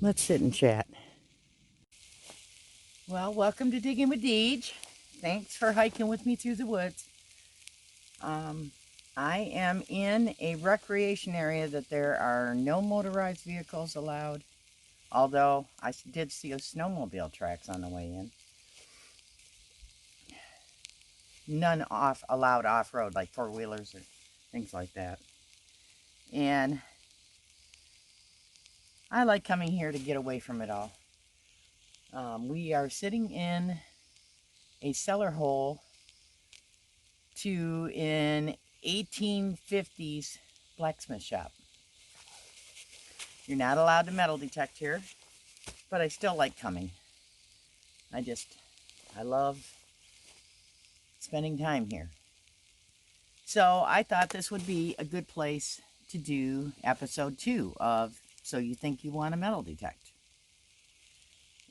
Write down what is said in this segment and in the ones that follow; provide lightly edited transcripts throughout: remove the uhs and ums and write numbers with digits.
Let's sit and chat. Well, welcome to Digging with Deej. Thanks for hiking with me through the woods. I am in a recreation area that there are no motorized vehicles allowed, although I did see a snowmobile tracks on the way in. None allowed off-road, like four-wheelers or things like that. And I like coming here to get away from it all. We are sitting in a cellar hole to an 1850s blacksmith shop. You're not allowed to metal detect here, but I still like coming. I love spending time here. So I thought this would be a good place to do episode 2 of So You Think You Want to Metal Detect.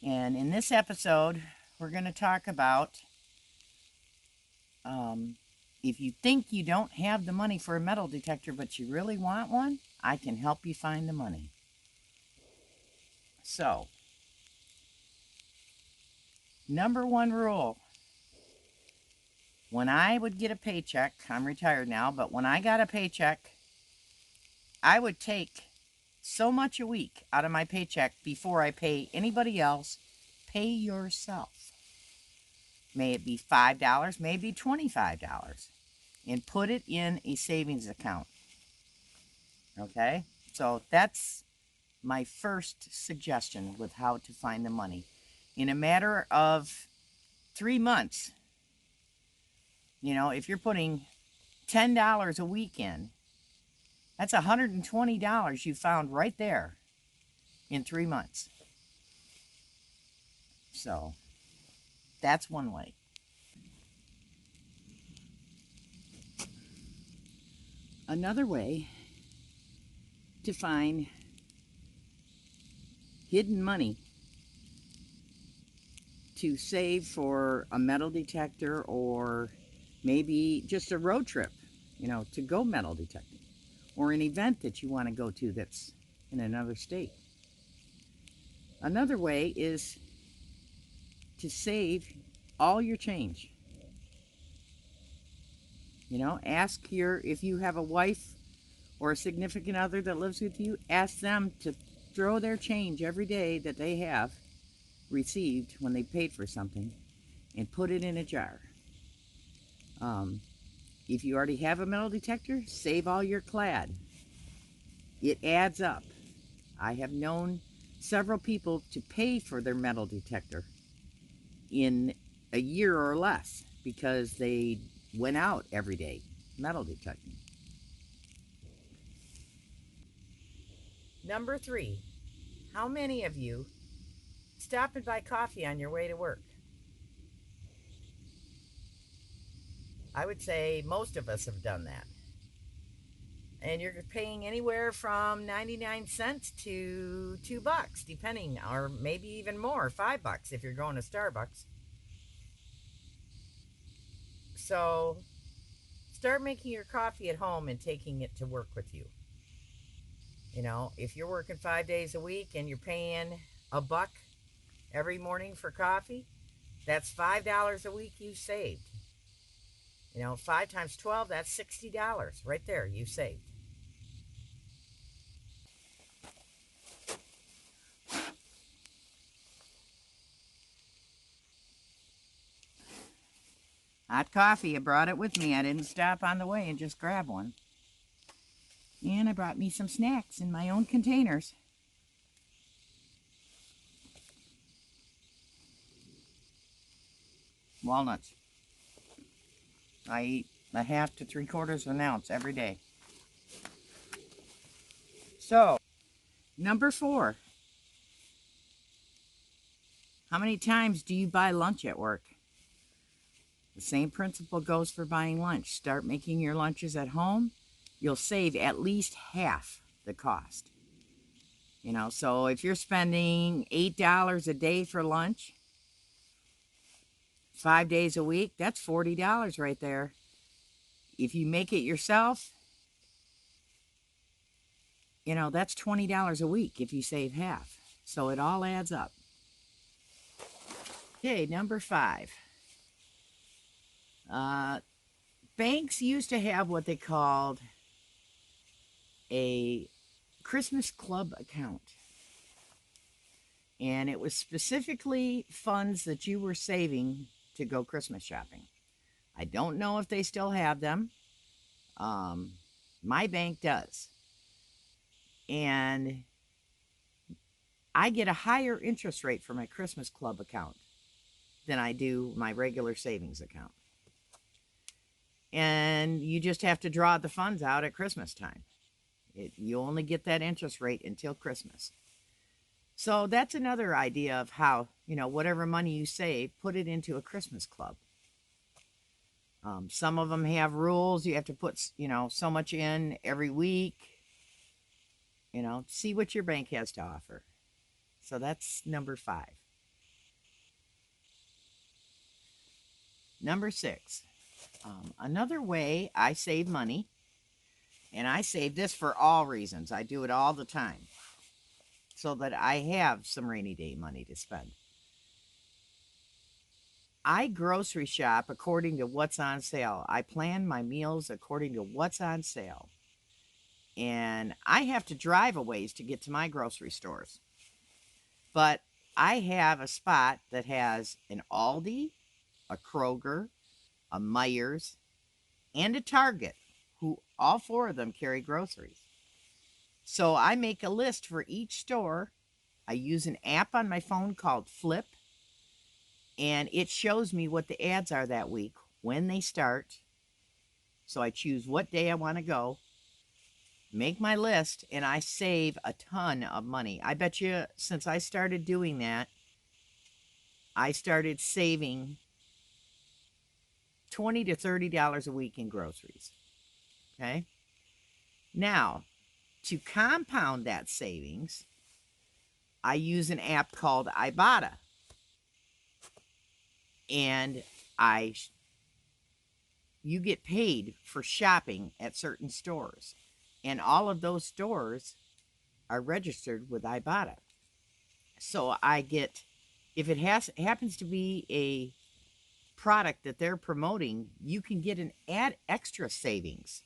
And in this episode, we're going to talk about if you think you don't have the money for a metal detector, but you really want one, I can help you find the money. So, number 1 rule. When I would get a paycheck, I'm retired now, but when I got a paycheck, I would take so much a week out of my paycheck before I pay anybody else. Pay yourself. May it be $5, may it be $25, and put it in a savings account. Okay? So that's my first suggestion with how to find the money. In a matter of 3 months, if you're putting $10 a week in, that's $120 you found right there in 3 months. So that's one way. Another way to find hidden money to save for a metal detector, or maybe just a road trip, to go metal detecting, or an event that you want to go to that's in another state. Another way is to save all your change. Ask if you have a wife or a significant other that lives with you, ask them to throw their change every day that they have received when they paid for something and put it in a jar. If you already have a metal detector, save all your clad. It adds up. I have known several people to pay for their metal detector in a year or less because they went out every day metal detecting. Number 3, how many of you stop and buy coffee on your way to work? I would say most of us have done that. And you're paying anywhere from 99 cents to $2, depending, or maybe even more, $5 if you're going to Starbucks. So start making your coffee at home and taking it to work with you. If you're working 5 days a week and you're paying $1 every morning for coffee, that's $5 a week you saved. 5 times 12, that's $60 right there you saved. Hot coffee, I brought it with me. I didn't stop on the way and just grab one. And I brought me some snacks in my own containers. Walnuts. I eat a half to 3/4 of an ounce every day. So, number 4. How many times do you buy lunch at work? The same principle goes for buying lunch. Start making your lunches at home. You'll save at least half the cost. So if you're spending $8 a day for lunch, 5 days a week, that's $40 right there. If you make it yourself, that's $20 a week if you save half. So it all adds up. Okay, number 5. Banks used to have what they called a Christmas Club account. And it was specifically funds that you were saving to go Christmas shopping. I don't know if they still have them. My bank does. And I get a higher interest rate for my Christmas Club account than I do my regular savings account. And you just have to draw the funds out at Christmas time. You only get that interest rate until Christmas. So that's another idea of how, whatever money you save, put it into a Christmas club. Some of them have rules. You have to put, so much in every week. See what your bank has to offer. So that's number 5. Number 6. Another way I save money, and I save this for all reasons. I do it all the time so that I have some rainy day money to spend. I grocery shop according to what's on sale. I plan my meals according to what's on sale. And I have to drive a ways to get to my grocery stores. But I have a spot that has an Aldi, a Kroger, a Meijer's, and a Target, who all 4 of them carry groceries. So I make a list for each store. I use an app on my phone called Flipp, and it shows me what the ads are that week, when they start. So I choose what day I want to go, make my list, and I save a ton of money. I bet you since I started doing that, I started saving $20 to $30 a week in groceries. Okay? Now, to compound that savings, I use an app called Ibotta. And you get paid for shopping at certain stores. And all of those stores are registered with Ibotta. So I get, if it happens to be a product that they're promoting, you can get an extra savings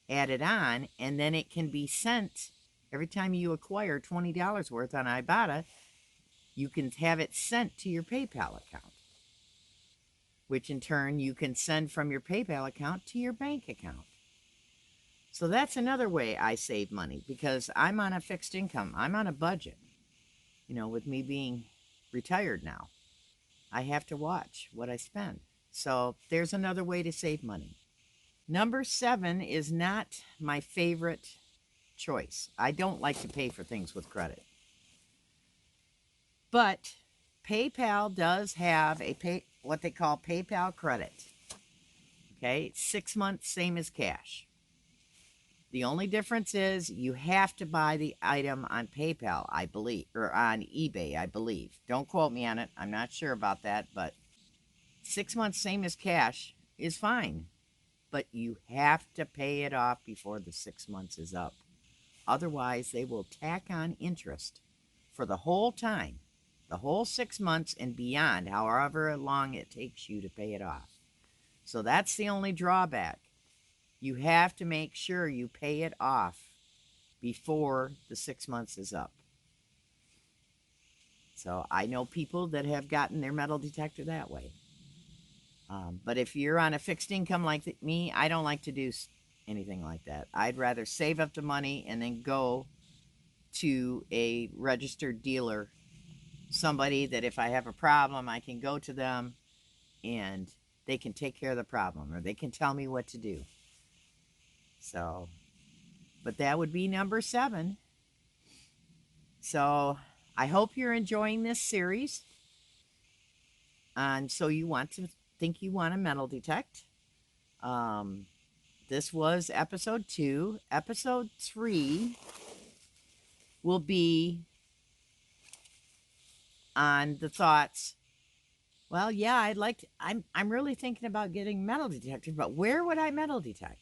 added on, and then it can be sent every time you acquire $20 worth on Ibotta. You can have it sent to your PayPal account, which in turn you can send from your PayPal account to your bank account. So that's another way I save money, because I'm on a fixed income. I'm on a budget. With me being retired now, I have to watch what I spend. So there's another way to save money. Number 7 is not my favorite choice. I don't like to pay for things with credit. But PayPal does have what they call PayPal credit. Okay, 6 months, same as cash. The only difference is you have to buy the item on PayPal, I believe, or on eBay, I believe. Don't quote me on it. I'm not sure about that, but 6 months, same as cash, is fine. But you have to pay it off before the 6 months is up. Otherwise, they will tack on interest for the whole time, the whole 6 months and beyond, however long it takes you to pay it off. So that's the only drawback. You have to make sure you pay it off before the 6 months is up. So I know people that have gotten their metal detector that way. But if you're on a fixed income like me, I don't like to do anything like that. I'd rather save up the money and then go to a registered dealer, somebody that if I have a problem, I can go to them and they can take care of the problem, or they can tell me what to do. So, but that would be number 7. So I hope you're enjoying this series. And so you want to metal detect. This was episode 2. Episode 3 will be on the thoughts. Well, yeah, I'm really thinking about getting metal detector, but where would I metal detect?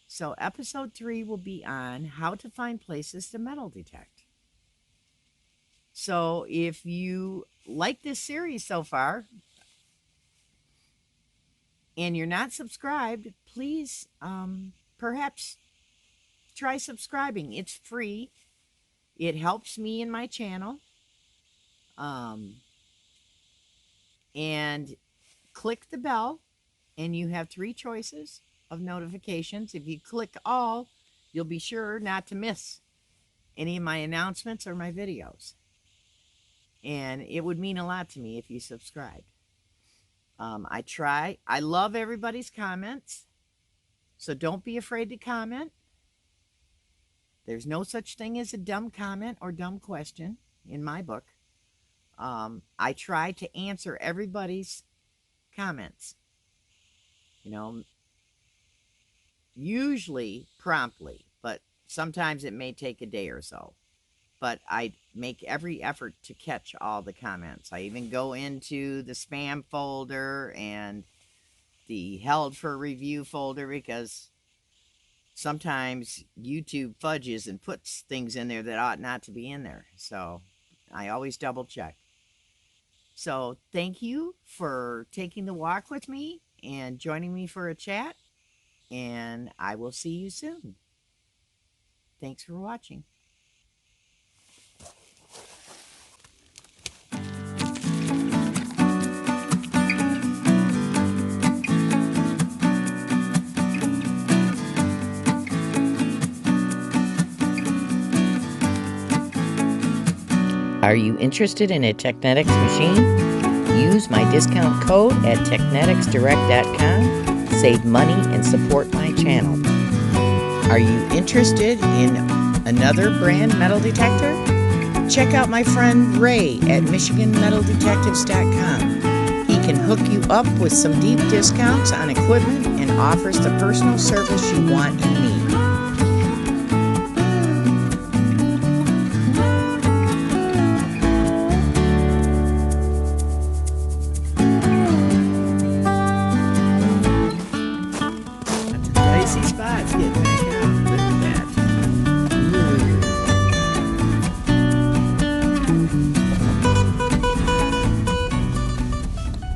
So episode 3 will be on how to find places to metal detect. So if you like this series so far and you're not subscribed, please perhaps try subscribing. It's free. It helps me in my channel. And click the bell, and you have 3 choices of notifications. If you click all, you'll be sure not to miss any of my announcements or my videos. And it would mean a lot to me if you subscribe. I love everybody's comments, so don't be afraid to comment. There's no such thing as a dumb comment or dumb question in my book. I try to answer everybody's comments, usually promptly, but sometimes it may take a day or so. But I make every effort to catch all the comments. I even go into the spam folder and the held for review folder, because sometimes YouTube fudges and puts things in there that ought not to be in there. So I always double check. So thank you for taking the walk with me and joining me for a chat. And I will see you soon. Thanks for watching. Are you interested in a Technetics machine? Use my discount code at techneticsdirect.com. Save money and support my channel. Are you interested in another brand metal detector? Check out my friend Ray at michiganmetaldetectives.com. He can hook you up with some deep discounts on equipment and offers the personal service you want and need. Spots getting back out. Look at that. Ooh.